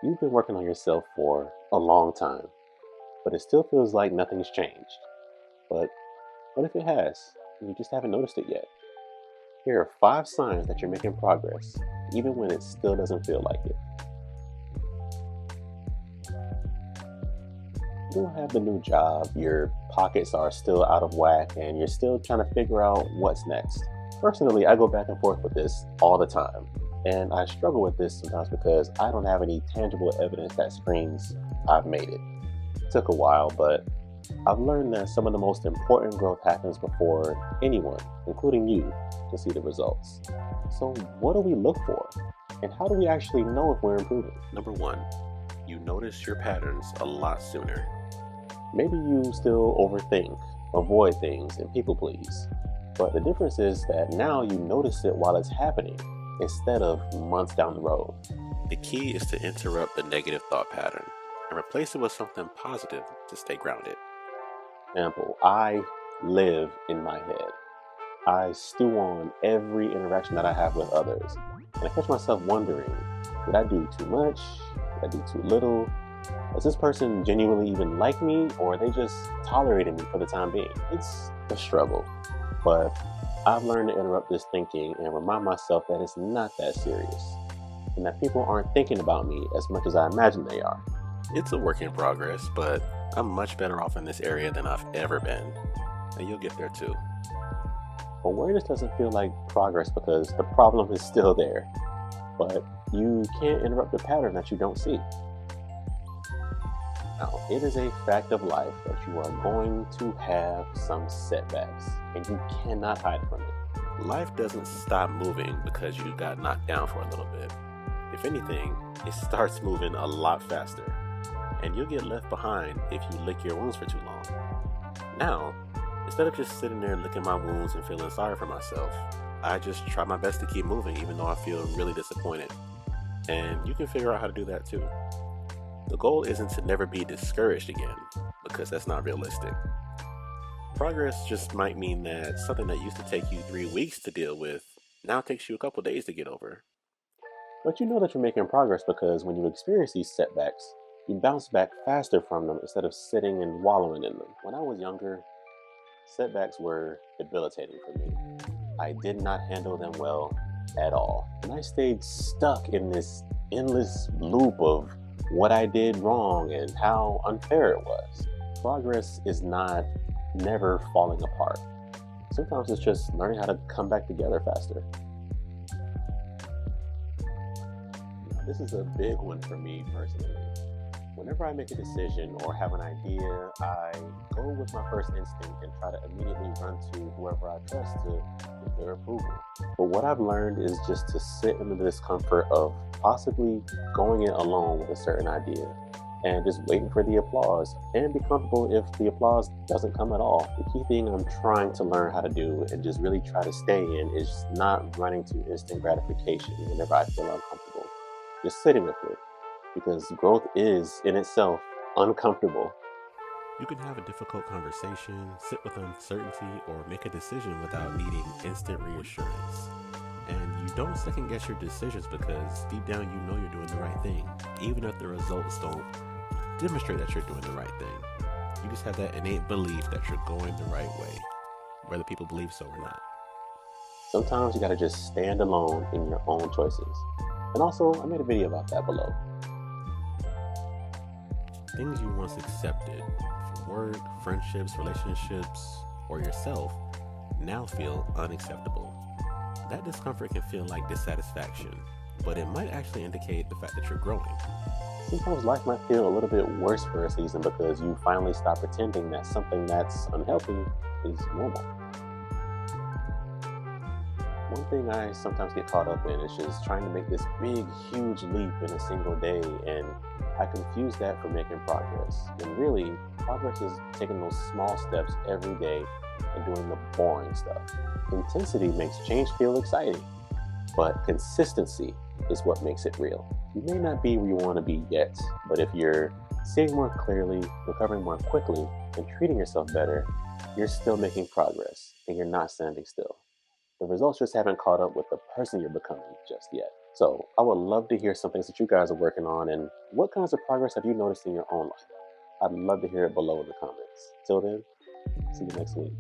You've been working on yourself for a long time, but it still feels like nothing's changed. But what if it has? And you just haven't noticed it yet. Here are five signs that you're making progress, even when it still doesn't feel like it. You don't have the new job, your pockets are still out of whack, and you're still trying to figure out what's next. Personally, I go back and forth with this all the time. And I struggle with this sometimes because I don't have any tangible evidence that screams, I've made it. It took a while, but I've learned that some of the most important growth happens before anyone, including you, can see the results. So, what do we look for? And how do we actually know if we're improving? Number one, you notice your patterns a lot sooner. Maybe you still overthink, avoid things, and people please. But the difference is that now you notice it while it's happening instead of months down the road. The key is to interrupt the negative thought pattern and replace it with something positive to stay grounded. Example, I live in my head. I stew on every interaction that I have with others. And I catch myself wondering, did I do too much? Did I do too little? Does this person genuinely even like me, or are they just tolerating me for the time being? It's a struggle, but I've learned to interrupt this thinking and remind myself that it's not that serious, and that people aren't thinking about me as much as I imagine they are. It's a work in progress, but I'm much better off in this area than I've ever been, and you'll get there too. Awareness doesn't feel like progress because the problem is still there, but you can't interrupt the pattern that you don't see. Now, it is a fact of life that you are going to have some setbacks, and you cannot hide from it. Life doesn't stop moving because you got knocked down for a little bit. If anything, it starts moving a lot faster, and you'll get left behind if you lick your wounds for too long. Now, instead of just sitting there licking my wounds and feeling sorry for myself, I just try my best to keep moving even though I feel really disappointed. And you can figure out how to do that too. The goal isn't to never be discouraged again, because that's not realistic. Progress just might mean that something that used to take you 3 weeks to deal with now takes you a couple days to get over. But you know that you're making progress because when you experience these setbacks, you bounce back faster from them instead of sitting and wallowing in them. When I was younger, setbacks were debilitating for me. I did not handle them well at all. And I stayed stuck in this endless loop of what I did wrong and how unfair it was. Progress is not never falling apart. Sometimes it's just learning how to come back together faster. Now, this is a big one for me personally. Whenever I make a decision or have an idea, I go with my first instinct and try to immediately run to whoever I trust to get their approval. But what I've learned is just to sit in the discomfort of possibly going it alone with a certain idea and just waiting for the applause and be comfortable if the applause doesn't come at all. The key thing I'm trying to learn how to do and just really try to stay in is not running to instant gratification whenever I feel uncomfortable. Just sitting with it because growth is in itself uncomfortable. You can have a difficult conversation, sit with uncertainty, or make a decision without needing instant reassurance. And you don't second guess your decisions because deep down you know you're doing the right thing, even if the results don't demonstrate that you're doing the right thing. You just have that innate belief that you're going the right way, whether people believe so or not. Sometimes you gotta just stand alone in your own choices. And also, I made a video about that below. Things you once accepted from work, friendships, relationships, or yourself now feel unacceptable. That discomfort can feel like dissatisfaction, but it might actually indicate the fact that you're growing. Sometimes life might feel a little bit worse for a season because you finally stop pretending that something that's unhealthy is normal. One thing I sometimes get caught up in is just trying to make this big, huge leap in a single day, and I confuse that for making progress. And really, progress is taking those small steps every day and doing the boring stuff. Intensity makes change feel exciting, but consistency is what makes it real. You may not be where you want to be yet, but if you're seeing more clearly, recovering more quickly, and treating yourself better, you're still making progress and you're not standing still. The results just haven't caught up with the person you're becoming just yet. So I would love to hear some things that you guys are working on and what kinds of progress have you noticed in your own life? I'd love to hear it below in the comments. Till then, see you next week.